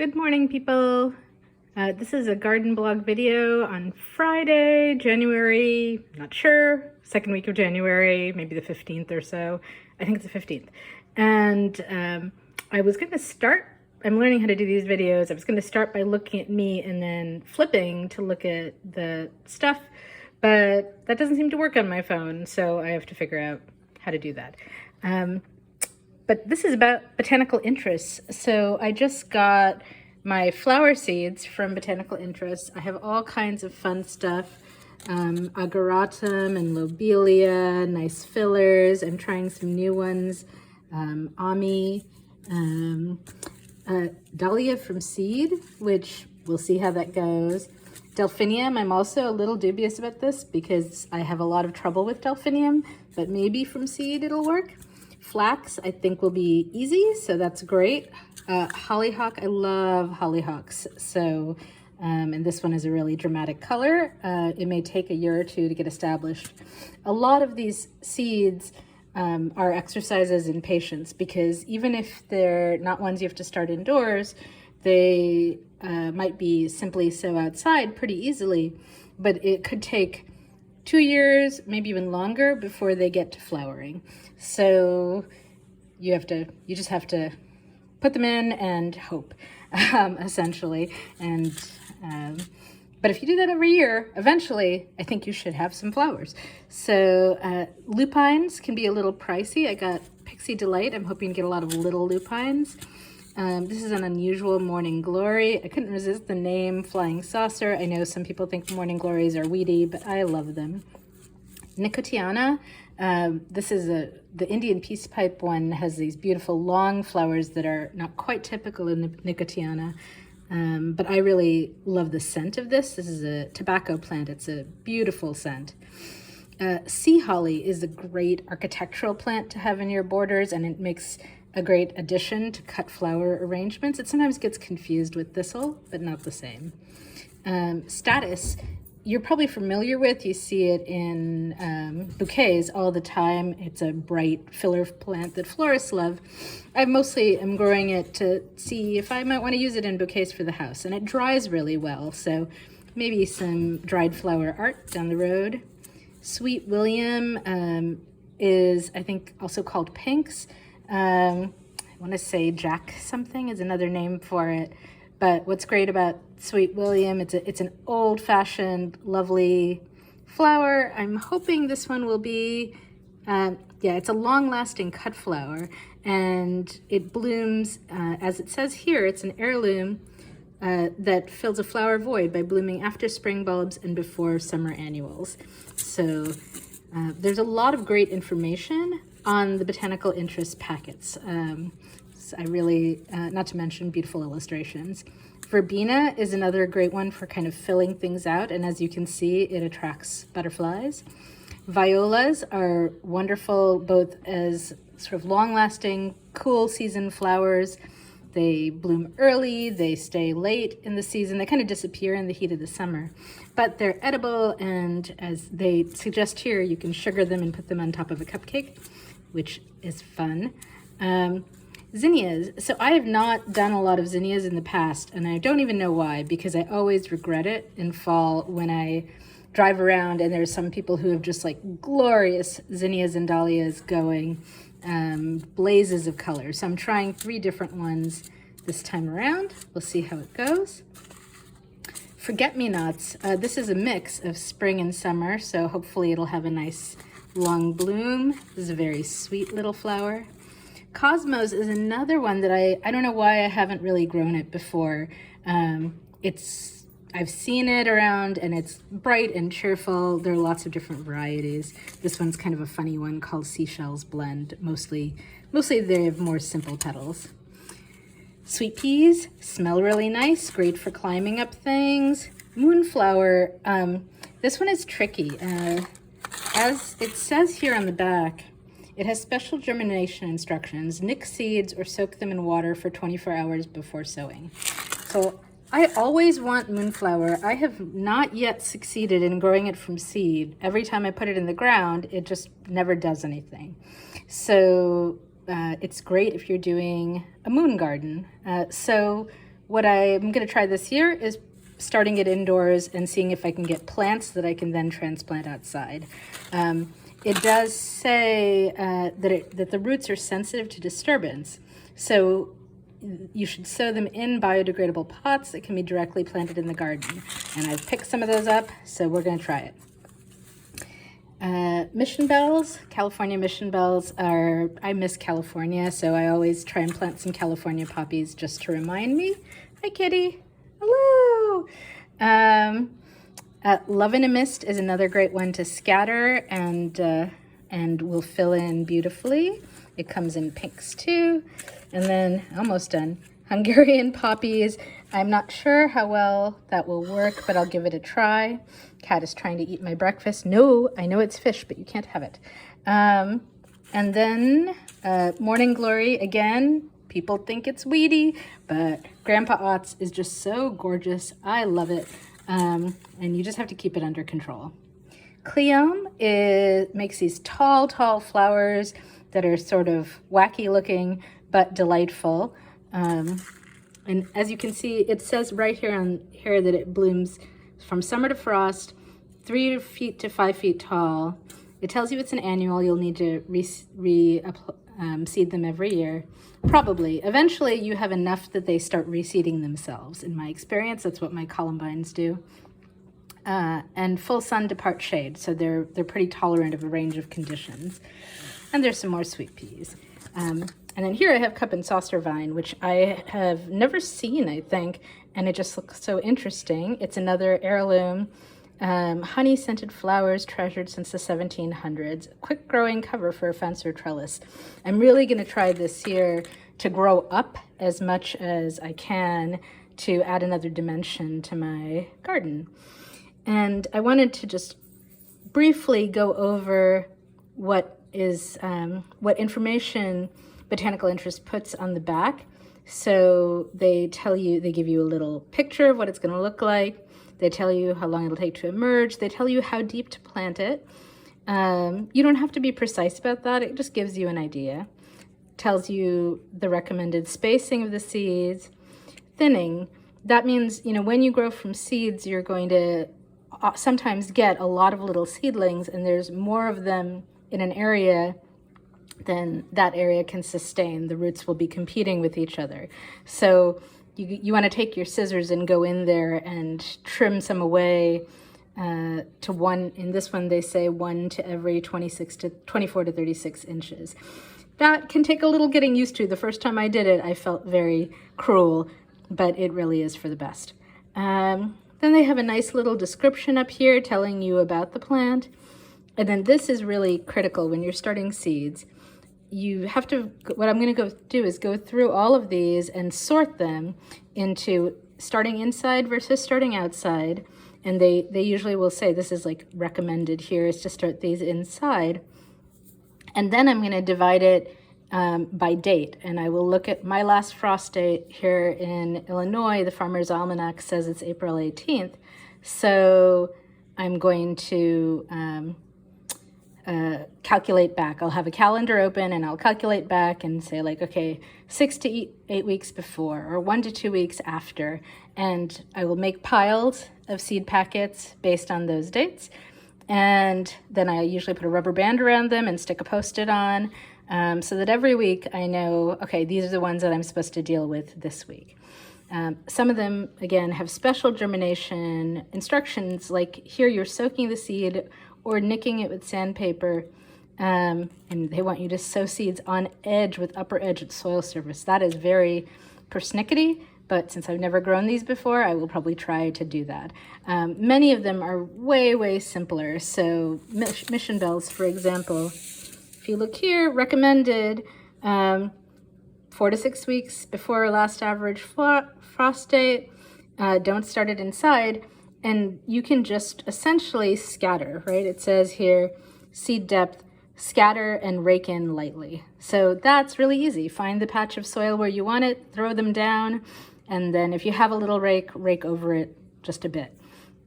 Good morning, people. This is a garden blog video on Friday, January, not sure, second week of January, maybe the 15th or so. I think it's the 15th. And I was going to start, I'm learning how to do these videos. I was going to start by looking at me and then flipping to look at the stuff, but that doesn't seem to work on my phone, so I have to figure out how to do that. But this is about botanical interests. So I just got my flower seeds from Botanical Interests. I have all kinds of fun stuff. Ageratum and lobelia, nice fillers. I'm trying some new ones. Ami, Dahlia from seed, which we'll see how that goes. Delphinium, I'm also a little dubious about this because I have a lot of trouble with Delphinium, but maybe from seed it'll work. Flax, I think, will be easy, so that's great. Hollyhock, I love hollyhocks. So, and this one is a really dramatic color. It may take a year or two to get established. A lot of these seeds are exercises in patience because even if they're not ones you have to start indoors, they might be simply sow outside pretty easily, but it could take 2 years, maybe even longer before they get to flowering. So you just have to put them in and hope, essentially. And but if you do that every year, eventually, I think you should have some flowers. So lupines can be a little pricey. I got Pixie Delight. I'm hoping to get a lot of little lupines. This is an unusual Morning Glory. I couldn't resist the name Flying Saucer. I know some people think Morning Glories are weedy, but I love them. Nicotiana, this is the Indian Peace Pipe one, has these beautiful long flowers that are not quite typical in Nicotiana, but I really love the scent of this. This is a tobacco plant. It's a beautiful scent. Sea holly is a great architectural plant to have in your borders, and it makes a great addition to cut flower arrangements. It sometimes gets confused with thistle, but not the same. Statice, you're probably familiar with. You see it in bouquets all the time. It's a bright filler plant that florists love. I mostly am growing it to see if I might want to use it in bouquets for the house, and it dries really well, so maybe some dried flower art down the road. Sweet William is, I think, also called pinks. I want to say Jack something is another name for it. But what's great about Sweet William, it's an old-fashioned, lovely flower. I'm hoping this one will be, it's a long-lasting cut flower, and it blooms, as it says here, it's an heirloom that fills a flower void by blooming after spring bulbs and before summer annuals. So there's a lot of great information on the Botanical Interest packets. So I really, not to mention beautiful illustrations. Verbena is another great one for kind of filling things out, and as you can see, it attracts butterflies. Violas are wonderful both as sort of long-lasting, cool season flowers. They bloom early, they stay late in the season, they kind of disappear in the heat of the summer. But they're edible, and as they suggest here, you can sugar them and put them on top of a cupcake, which is fun. Zinnias. So I have not done a lot of zinnias in the past, and I don't even know why, because I always regret it in fall when I drive around and there's some people who have just like glorious zinnias and dahlias going, blazes of color. So I'm trying 3 different ones this time around. We'll see how it goes. Forget-me-nots. This is a mix of spring and summer, so hopefully it'll have a nice long bloom. This is a very sweet little flower. Cosmos is another one that I don't know why I haven't really grown it before. I've seen it around and it's bright and cheerful. There are lots of different varieties. This one's kind of a funny one called Seashells Blend. Mostly they have more simple petals. Sweet peas smell really nice, great for climbing up things. Moonflower, this one is tricky. As it says here on the back, it has special germination instructions. Nick seeds or soak them in water for 24 hours before sowing. So I always want moonflower. I have not yet succeeded in growing it from seed. Every time I put it in the ground, it just never does anything. So it's great if you're doing a moon garden. So what I'm going to try this year is starting it indoors and seeing if I can get plants that I can then transplant outside. It does say that the roots are sensitive to disturbance, so you should sow them in biodegradable pots that can be directly planted in the garden. And I've picked some of those up, so we're going to try it. Mission bells, California mission bells I miss California, so I always try and plant some California poppies just to remind me. Hi, kitty. Hello. Love in a Mist is another great one to scatter and will fill in beautifully. It comes in pinks too. And then, almost done, Hungarian poppies. I'm not sure how well that will work, but I'll give it a try. Cat is trying to eat my breakfast. No, I know it's fish, but you can't have it. And then Morning Glory, again, people think it's weedy, but Grandpa Otts is just so gorgeous. I love it. And you just have to keep it under control. Cleome makes these tall, tall flowers that are sort of wacky looking, but delightful. And as you can see, it says right here on here that it blooms from summer to frost, 3 feet to 5 feet tall. It tells you it's an annual. You'll need to seed them every year. Probably. Eventually, you have enough that they start reseeding themselves. In my experience, that's what my columbines do. And full sun to part shade, so they're pretty tolerant of a range of conditions. And there's some more sweet peas. And then here I have cup and saucer vine, which I have never seen, I think, and it just looks so interesting. It's another heirloom, honey-scented flowers treasured since the 1700s. Quick growing cover for a fence or trellis. I'm really going to try this year to grow up as much as I can to add another dimension to my garden. And I wanted to just briefly go over what information Botanical Interest puts on the back. So they give you a little picture of what it's going to look like. They tell you how long it'll take to emerge. They tell you how deep to plant it. You don't have to be precise about that. It just gives you an idea. Tells you the recommended spacing of the seeds. Thinning. That means, when you grow from seeds, you're going to sometimes get a lot of little seedlings, and there's more of them in an area than that area can sustain. The roots will be competing with each other. So you want to take your scissors and go in there and trim some away to one. In this one, they say 1 to every 24 to 36 inches. That can take a little getting used to. The first time I did it, I felt very cruel, but it really is for the best. Then they have a nice little description up here telling you about the plant. And then this is really critical when you're starting seeds. You have to, what I'm going to go do is go through all of these and sort them into starting inside versus starting outside. And they usually will say this is like recommended here is to start these inside. And then I'm going to divide it by date. And I will look at my last frost date here in Illinois. The Farmer's Almanac says it's April 18th. So I'm going to calculate back. I'll have a calendar open and I'll calculate back and say like, okay, 6 to 8 weeks before or 1 to 2 weeks after. And I will make piles of seed packets based on those dates. And then I usually put a rubber band around them and stick a Post-it on so that every week I know, okay, these are the ones that I'm supposed to deal with this week. Some of them, again, have special germination instructions, like here you're soaking the seed or nicking it with sandpaper, and they want you to sow seeds on edge with upper edge at soil surface. That is very persnickety, but since I've never grown these before, I will probably try to do that. Many of them are way, way simpler. So mission bells, for example, if you look here, recommended 4 to 6 weeks before last average frost date. Don't start it inside. And you can just essentially scatter, right? It says here, seed depth, scatter and rake in lightly. So that's really easy. Find the patch of soil where you want it, throw them down, and then if you have a little rake, rake over it just a bit.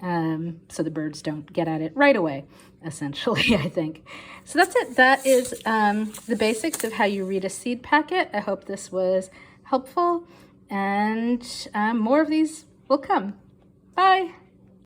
So the birds don't get at it right away, essentially, I think. So that's it. That is the basics of how you read a seed packet. I hope this was helpful. and more of these will come. Bye.